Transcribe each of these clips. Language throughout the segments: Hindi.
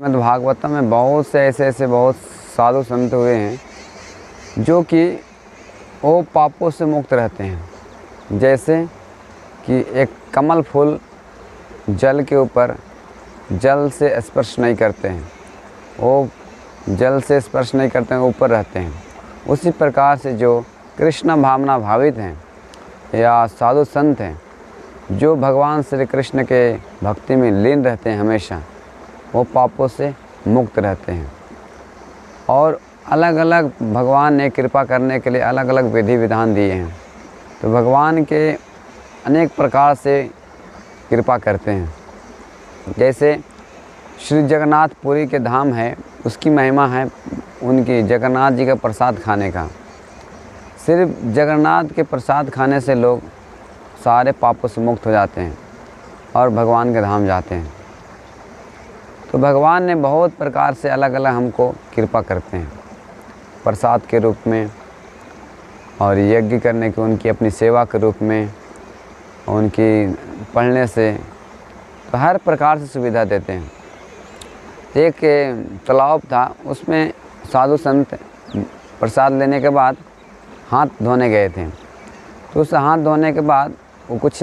श्रीमद् भागवतम में बहुत से ऐसे बहुत साधु संत हुए हैं जो कि वो पापों से मुक्त रहते हैं। जैसे कि एक कमल फूल जल के ऊपर जल से स्पर्श नहीं करते हैं, वो जल से स्पर्श नहीं करते हैं, ऊपर रहते हैं। उसी प्रकार से जो कृष्ण भावना भावित हैं या साधु संत हैं जो भगवान श्री कृष्ण के भक्ति में लीन रहते हैं, हमेशा वो पापों से मुक्त रहते हैं। और अलग अलग भगवान ने कृपा करने के लिए अलग अलग विधि विधान दिए हैं। तो भगवान के अनेक प्रकार से कृपा करते हैं। जैसे श्री जगन्नाथ पुरी के धाम है, उसकी महिमा है उनकी जगन्नाथ जी का प्रसाद खाने का। सिर्फ जगन्नाथ के प्रसाद खाने से लोग सारे पापों से मुक्त हो जाते हैं और भगवान के धाम जाते हैं। तो भगवान ने बहुत प्रकार से अलग अलग हमको कृपा करते हैं, प्रसाद के रूप में और यज्ञ करने की उनकी अपनी सेवा के रूप में, उनकी पढ़ने से, तो हर प्रकार से सुविधा देते हैं। एक तालाब था, उसमें साधु संत प्रसाद लेने के बाद हाथ धोने गए थे। तो उस हाथ धोने के बाद वो कुछ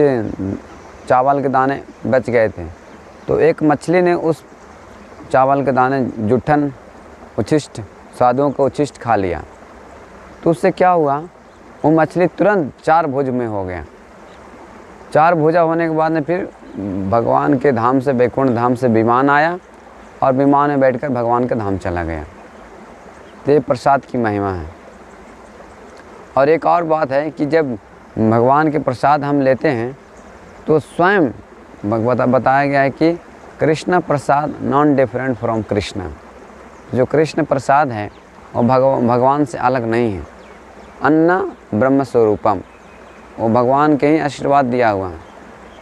चावल के दाने बच गए थे। तो एक मछली ने उस चावल के दाने जुठन उच्छिष्ट साधुओं को उच्छिष्ट खा लिया। तो उससे क्या हुआ, वो मछली तुरंत 4 भुज में हो गया। 4 भुजा होने के बाद में फिर भगवान के धाम से, वैकुंठ धाम से विमान आया और विमान में बैठकर भगवान के धाम चला गया। तो ये प्रसाद की महिमा है। और एक और बात है कि जब भगवान के प्रसाद हम लेते हैं तो स्वयं बताया गया है कि Krishna Prasad non different from Krishna. जो कृष्ण प्रसाद है वो भगवान से अलग नहीं है। अन्न ब्रह्म स्वरूपम, वो भगवान के ही आशीर्वाद दिया हुआ है।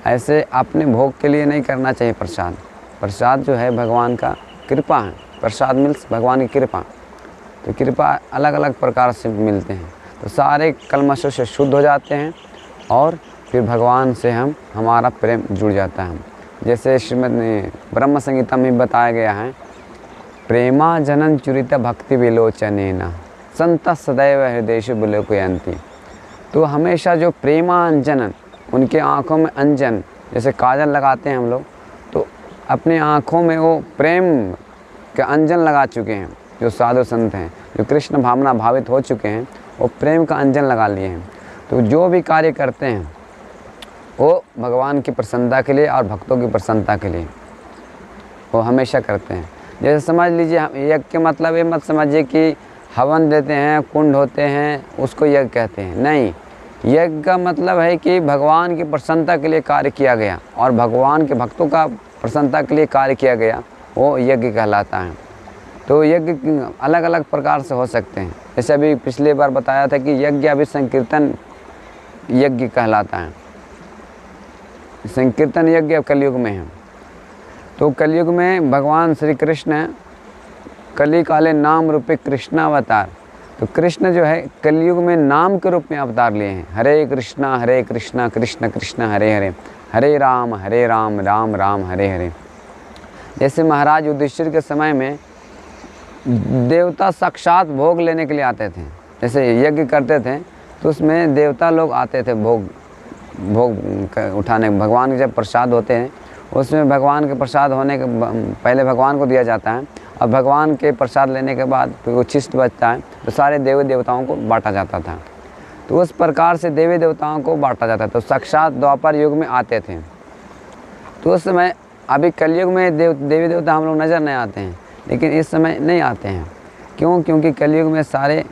ऐसे अपने भोग के लिए नहीं करना चाहिए प्रसाद। प्रसाद जो है भगवान का कृपा है। प्रसाद मीन्स भगवान की कृपा। तो कृपा अलग अलग प्रकार से मिलते हैं। तो सारे कलमशों से शुद्ध हो जाते हैं और फिर भगवान से हमारा प्रेम जुड़ जाता है। जैसे श्रीमद् ब्रह्म संगीता में बताया गया है, प्रेमा जनन चुरित भक्ति विलोचनेना संत सदैव हृदयेषु विलोकयन्ति। तो हमेशा जो प्रेमांजन, उनके आँखों में अंजन, जैसे काजल लगाते हैं हम लोग, तो अपने आँखों में वो प्रेम के अंजन लगा चुके हैं। जो साधु संत हैं, जो कृष्ण भावना भावित हो चुके हैं, वो प्रेम का अंजन लगा लिए हैं। तो जो भी कार्य करते हैं वो भगवान की प्रसन्नता के लिए और भक्तों की प्रसन्नता के लिए वो हमेशा करते हैं। जैसे समझ लीजिए, यज्ञ के मतलब ये मत समझिए कि हवन देते हैं, कुंड होते हैं, उसको यज्ञ कहते हैं। नहीं, यज्ञ का मतलब है कि भगवान की प्रसन्नता के लिए कार्य किया गया और भगवान के भक्तों का प्रसन्नता के लिए कार्य किया गया, वो यज्ञ कहलाता है। तो यज्ञ अलग अलग प्रकार से हो सकते हैं। जैसे अभी पिछले बार बताया था कि यज्ञ अभी संकीर्तन यज्ञ कहलाता है। संकीर्तन यज्ञ अब कलयुग में है। तो कलयुग में भगवान श्री कृष्ण कली काले नाम रूपे कृष्णावतार। तो कृष्ण जो है कलयुग में नाम के रूप में अवतार लिए हैं। हरे कृष्णा कृष्ण कृष्ण हरे हरे, हरे राम राम राम हरे हरे। जैसे महाराज युधिष्ठिर के समय में देवता साक्षात भोग लेने के लिए आते थे। जैसे यज्ञ करते थे तो उसमें देवता लोग आते थे भोग उठाने। भगवान के जब प्रसाद होते हैं उसमें भगवान के प्रसाद होने के पहले भगवान को दिया जाता है और भगवान के प्रसाद लेने के बाद फिर उच्छिष्ट बचता है तो सारे देवी देवताओं को बांटा जाता था। तो उस प्रकार से देवी देवताओं को बांटा जाता था। तो साक्षात द्वापर युग में आते थे। तो उस समय, अभी कलयुग में देवी देवता हम लोग नज़र नहीं आते हैं, लेकिन इस समय नहीं आते हैं। क्यों? क्योंकि कलयुग में सारे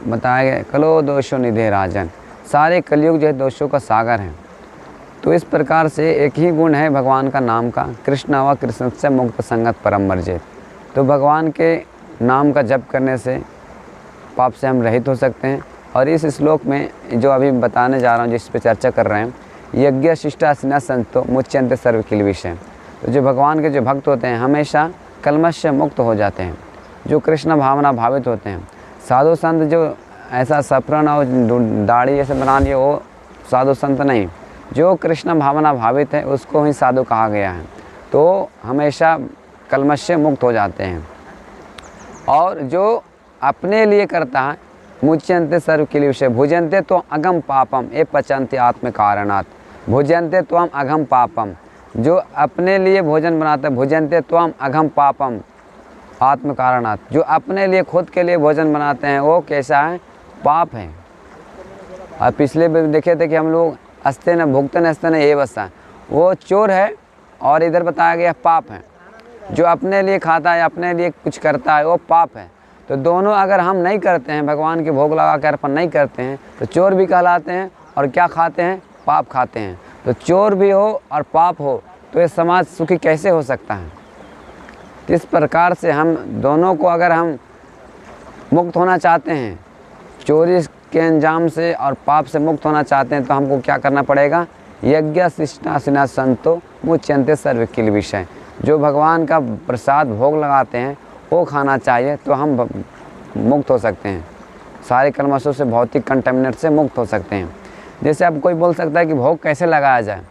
बताया गया, कलो दोषो निधे राजन, सारे कलयुग जो है दोषों का सागर है। तो इस प्रकार से एक ही गुण है भगवान का नाम का, कृष्ण व कृष्ण से मुक्त संगत परम वर्जित। तो भगवान के नाम का जप करने से पाप से हम रहित हो सकते हैं। और इस श्लोक में जो अभी बताने जा रहा हूँ, जिस पे चर्चा कर रहे हैं, यज्ञ शिष्टासिना संतो मुच्यन्ते सर्व किल विषय। तो जो भगवान के जो भक्त होते हैं हमेशा कलमश से मुक्त हो जाते हैं, जो कृष्ण भावना भावित होते हैं। साधु संत जो ऐसा सफरन और दाढ़ी ऐसे बना लिए, वो साधु संत नहीं। जो कृष्ण भावना भावित है उसको ही साधु कहा गया है। तो हमेशा कलमश से मुक्त हो जाते हैं। और जो अपने लिए करता है, मुच्यन्ते सर्व किल विषय, भुजन्ते तो अगम पापम ए पचन्ते आत्म कारणात्, भुजन्ते त्वम अघम पापम, जो अपने लिए भोजन बनाते हैं, भुजन्ते त्वम अघम पापम आत्म कारणात्, जो अपने लिए खुद के लिए भोजन बनाते हैं वो कैसा है, पाप है। और पिछले भी देखे थे कि हम लोग अस्ते न भुगतन अस्ते न ये बसा, वो चोर है और इधर बताया गया पाप है। जो अपने लिए खाता है, अपने लिए कुछ करता है वो पाप है। तो दोनों अगर हम नहीं करते हैं, भगवान के भोग लगा कर अपन नहीं करते हैं, तो चोर भी कहलाते हैं और क्या खाते हैं, पाप खाते हैं। तो चोर भी हो और पाप हो तो ये समाज सुखी कैसे हो सकता है। इस प्रकार से हम दोनों को अगर हम मुक्त होना चाहते हैं, चोरी के अंजाम से और पाप से मुक्त होना चाहते हैं, तो हमको क्या करना पड़ेगा, यज्ञ शिष्टासिना संतो मुच्यन्ते सर्व किल विषय, जो भगवान का प्रसाद भोग लगाते हैं वो खाना चाहिए, तो हम मुक्त हो सकते हैं, सारे कलमशों से, भौतिक कंटेमिनेट से मुक्त हो सकते हैं। जैसे अब कोई बोल सकता है कि भोग कैसे लगाया जाए,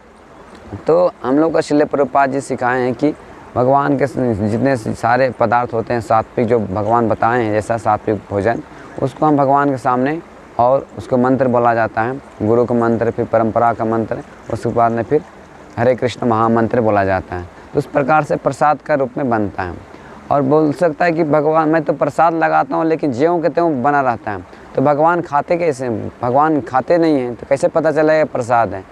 तो हम लोग का श्रील प्रभुपाद जी सिखाए हैं कि भगवान के जितने सारे पदार्थ होते हैं सात्विक, जो भगवान बताए हैं जैसा सात्विक भोजन, उसको हम भगवान के सामने, और उसको मंत्र बोला जाता है, गुरु का मंत्र, फिर परंपरा का मंत्र, उसके बाद में फिर हरे कृष्ण महामंत्र बोला जाता है। तो उस प्रकार से प्रसाद का रूप में बनता है। और बोल सकता है कि भगवान मैं तो प्रसाद लगाता हूँ लेकिन ज्यों के त्यों बना रहता है, तो भगवान खाते कैसे, भगवान खाते नहीं हैं तो कैसे पता चलेगा प्रसाद है।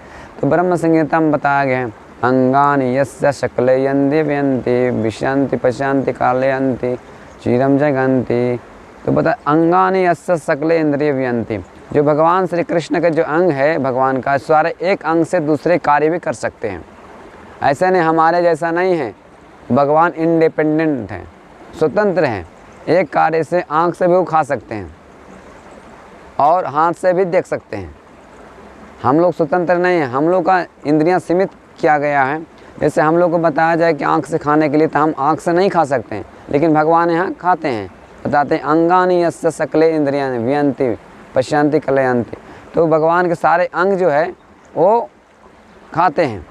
तो ब्रह्म संहिता में बताया गया है, अंगानि यस्य शक्लयन्ति व्यन्ति विशन्ति पश्यन्ति कालयन्ति चिरम जगन्ति। तो बता, अंगानि यस्य सकले इंद्रिय व्यन्ति, जो भगवान श्री कृष्ण का जो अंग है भगवान का, सारे एक अंग से दूसरे कार्य भी कर सकते हैं। ऐसा नहीं हमारे जैसा नहीं है, भगवान इंडिपेंडेंट हैं, स्वतंत्र हैं, एक कार्य से आँख से भी वो खा सकते हैं और हाथ से भी देख सकते हैं। हम लोग स्वतंत्र नहीं हैं, हम लोग का इंद्रियां सीमित किया गया है। जैसे हम लोग को बताया जाए कि आँख से खाने के लिए, तो हम आँख से नहीं खा सकते हैं, लेकिन भगवान यहाँ खाते हैं। बताते हैं अंगानि यस्य सकले इंद्रियाणि व्यन्ति पश्यन्ति कलयन्ति, तो भगवान के सारे अंग जो है वो खाते हैं,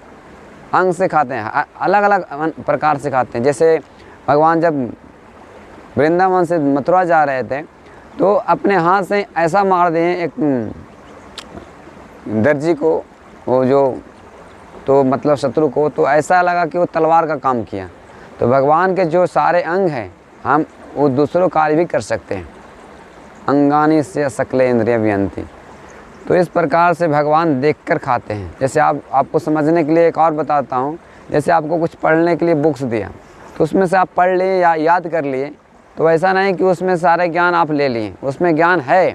अंग से खाते हैं, अलग अलग प्रकार से खाते हैं। जैसे भगवान जब वृंदावन से मथुरा जा रहे थे तो अपने हाथ से ऐसा मार दिए एक दर्जी को, वो जो तो मतलब शत्रु को, तो ऐसा लगा कि वो तलवार का काम किया। तो भगवान के जो सारे अंग हैं हम वो दूसरों कार्य भी कर सकते हैं। अंगानि से सकले इंद्रिय व्यन्ति, तो इस प्रकार से भगवान देखकर खाते हैं। जैसे आपको समझने के लिए एक और बताता हूँ, जैसे आपको कुछ पढ़ने के लिए बुक्स दिया, तो उसमें से आप पढ़ लिए या याद कर लिए, तो ऐसा नहीं कि उसमें सारे ज्ञान आप ले लिए, उसमें ज्ञान है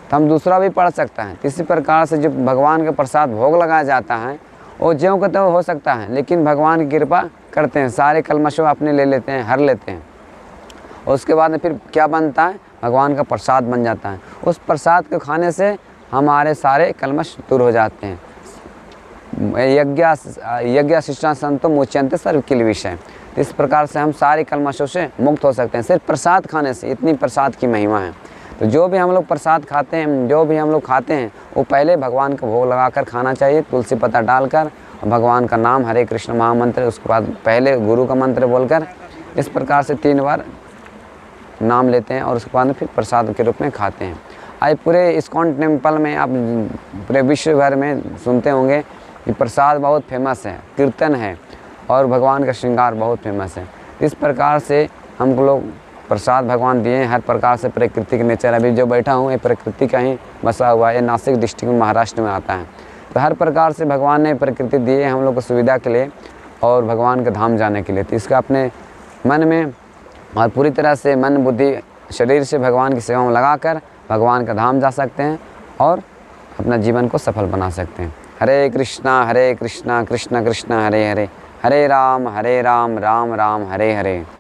तो हम दूसरा भी पढ़ सकता है। इसी प्रकार से जो भगवान के प्रसाद भोग लगाया जाता है वो ज्यों का त्यों हो सकता है, लेकिन भगवान की कृपा करते हैं, सारे कलमशों अपने ले लेते हैं, हर लेते हैं। और उसके बाद में फिर क्या बनता है, भगवान का प्रसाद बन जाता है। उस प्रसाद को खाने से हमारे सारे कलमश दूर हो जाते हैं। यज्ञ शिष्टा संतो मुच्यन्ते सर्व किल विषय, इस प्रकार से हम सारे कलमशों से मुक्त हो सकते हैं सिर्फ प्रसाद खाने से। इतनी प्रसाद की महिमा है। तो जो भी हम लोग प्रसाद खाते हैं, जो भी हम लोग खाते हैं, वो पहले भगवान का भोग लगाकर खाना चाहिए, तुलसी पत्ता डालकर, भगवान का नाम हरे कृष्ण महामंत्र, उसके बाद पहले गुरु का मंत्र बोलकर, इस प्रकार से 3 बार नाम लेते हैं और उसके बाद फिर प्रसाद के रूप में खाते हैं। आज पूरे इस्कॉन टेम्पल में आप पूरे विश्व भर में सुनते होंगे कि प्रसाद बहुत फेमस है, कीर्तन है और भगवान का श्रृंगार बहुत फेमस है। इस प्रकार से हम लोग प्रसाद भगवान दिए हैं। हर प्रकार से प्रकृति के नेचर, अभी जो बैठा हूँ ये प्रकृति का ही बसा हुआ है, नासिक डिस्ट्रिक्ट में महाराष्ट्र में आता है। तो हर प्रकार से भगवान ने प्रकृति दिए हम लोग को सुविधा के लिए और भगवान के धाम जाने के लिए। तो इसका अपने मन में और पूरी तरह से मन बुद्धि शरीर से भगवान की सेवा में लगाकर भगवान का धाम जा सकते हैं और अपना जीवन को सफल बना सकते हैं। हरे कृष्णा कृष्ण कृष्ण हरे हरे, हरे राम राम राम हरे हरे।